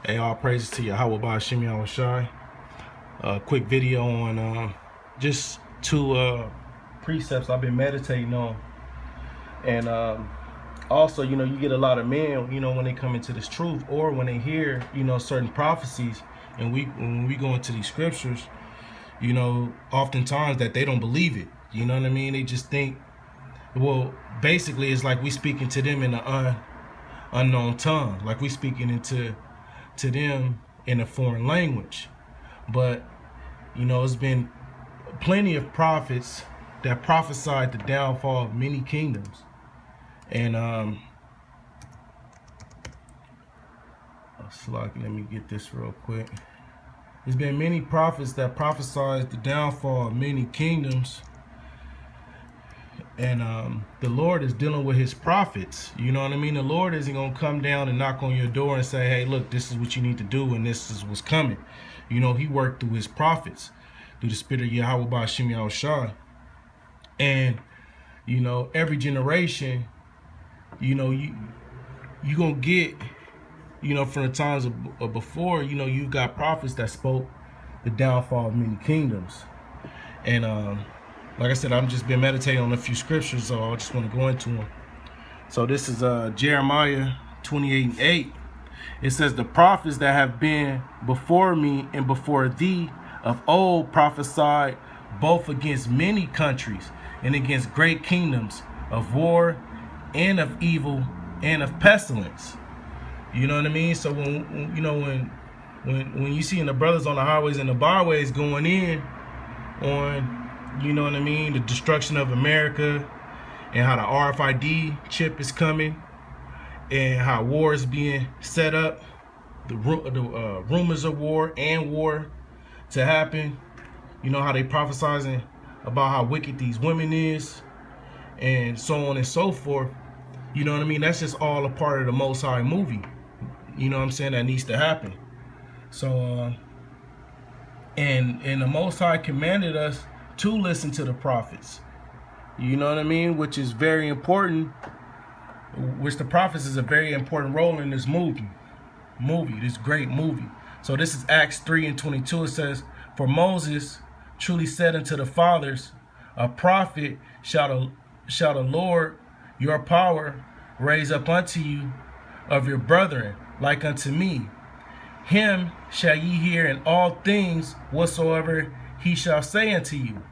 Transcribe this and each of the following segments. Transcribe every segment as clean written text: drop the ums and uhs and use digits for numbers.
Hey, all praises to Yahweh by Shimi Awashai. Quick video on just two precepts I've been meditating on. And also, you get a lot of men, when they come into this truth or when they hear, certain prophecies. And when we go into these scriptures, oftentimes that they don't believe it. You know what I mean? They just think, well, basically it's like we speaking to them in an unknown tongue. Like we speaking to them in a foreign language. But it's been plenty of prophets that prophesied the downfall of many kingdoms. And let me get this real quick. There's been many prophets that prophesied the downfall of many kingdoms. And the Lord is dealing with his prophets. You know what I mean? The Lord isn't going to come down and knock on your door and say, hey, look, this is what you need to do and this is what's coming. He worked through his prophets, through the spirit of Yahweh by Shimi Awashai. And, every generation, you going to get, from the times of before, you got prophets that spoke the downfall of many kingdoms. And, like I said, I've just been meditating on a few scriptures, so I just want to go into them. So this is Jeremiah 28:8. It says, the prophets that have been before me and before thee of old prophesied both against many countries and against great kingdoms of war and of evil and of pestilence. You know what I mean? So when you see the brothers on the highways and the byways going in on, the destruction of America and how the RFID chip is coming and how war is being set up, the rumors of war and war to happen, how they prophesizing about how wicked these women is and so on and so forth. You know what I mean? That's just all a part of the Most High movie. You know what I'm saying? That needs to happen. So, and the Most High commanded us to listen to the prophets. You know what I mean? Which is very important. Which the prophets is a very important role in this this great movie. So this is Acts 3:22. It says, for Moses truly said unto the fathers, a prophet shall the Lord your power raise up unto you of your brethren, like unto me. Him shall ye hear in all things whatsoever he shall say unto you.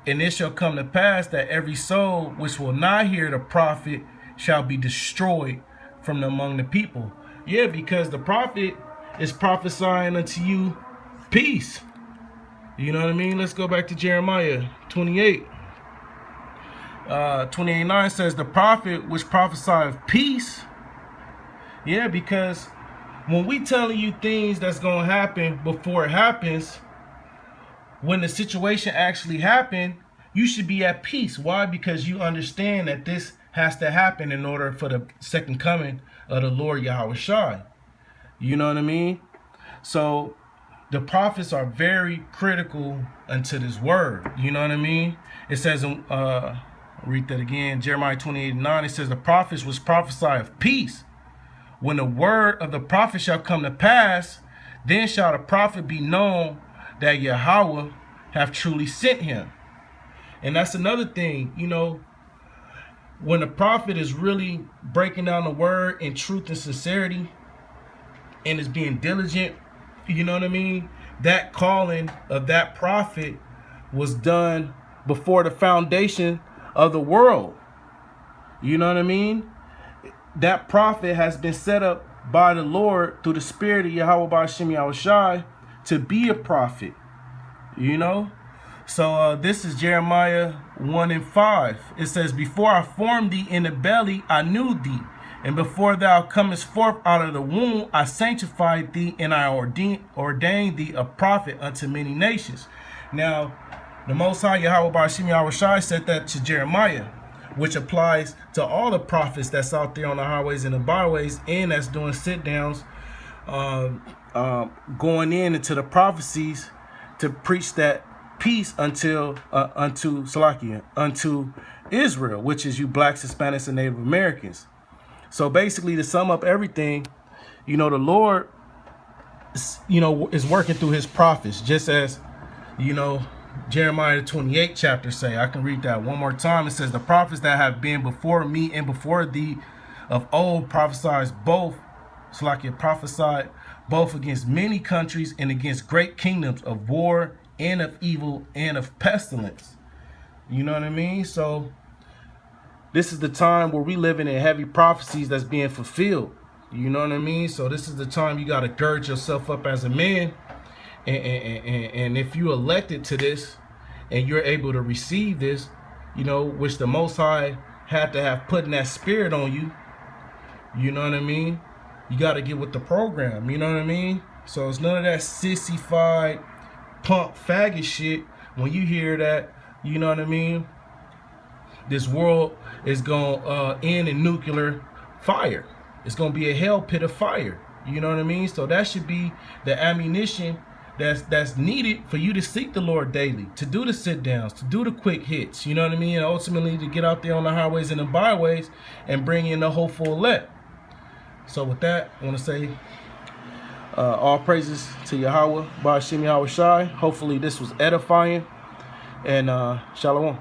And it shall come to pass that every soul which will not hear the prophet shall be destroyed from among the people. Yeah, because the prophet is prophesying unto you peace. You know what I mean? Let's go back to Jeremiah 28. 28:9 says, the prophet which prophesieth peace. Yeah, because when we telling you things that's going to happen before it happens, when the situation actually happened, you should be at peace. Why? Because you understand that this has to happen in order for the second coming of the Lord Yahweh Shai. You know what I mean? So the prophets are very critical unto this word. You know what I mean? It says, read that again, Jeremiah 28:9. It says, the prophets which prophesy of peace. When the word of the prophet shall come to pass, then shall the prophet be known that Yahweh have truly sent him. And that's another thing, when the prophet is really breaking down the word in truth and sincerity and is being diligent, you know what I mean? That calling of that prophet was done before the foundation of the world. You know what I mean? That prophet has been set up by the Lord through the spirit of Yahweh by Shimi Awashai to be a prophet. So this is Jeremiah 1:5. It says, before I formed thee in the belly, I knew thee. And before thou comest forth out of the womb, I sanctified thee, and I ordained thee a prophet unto many nations. Now, the Most High Yahweh by Shimi Awashai said that to Jeremiah, which applies to all the prophets that's out there on the highways and the byways, and that's doing sit-downs, going into the prophecies to preach that peace unto Israel, which is you blacks, Hispanics, and Native Americans. So basically, to sum up everything, the Lord you know, is working through his prophets, just as, you know, Jeremiah 28 chapter say. I can read that one more time. It says, the prophets that have been before me and before thee of old prophesied both, it's like it prophesied both against many countries and against great kingdoms, of war and of evil and of pestilence. You know what I mean? So this is the time where we living in heavy prophecies that's being fulfilled. You know what I mean? So this is the time you got to gird yourself up as a man. And if you elected to this and you're able to receive this, you know, which the Most High had to have put in that spirit on you, you know what I mean? You got to get with the program, you know what I mean? So it's none of that sissified punk faggot shit. When you hear that, you know what I mean? This world is going to end in nuclear fire. It's going to be a hell pit of fire. You know what I mean? So that should be the ammunition that's needed for you to seek the Lord daily, to do the sit downs, to do the quick hits, you know what I mean? And ultimately to get out there on the highways and the byways and bring in the hopeful elect. So with that, I want to say all praises to Yahweh, Ba'ashim Yahweh Shai. Hopefully this was edifying, and shalom.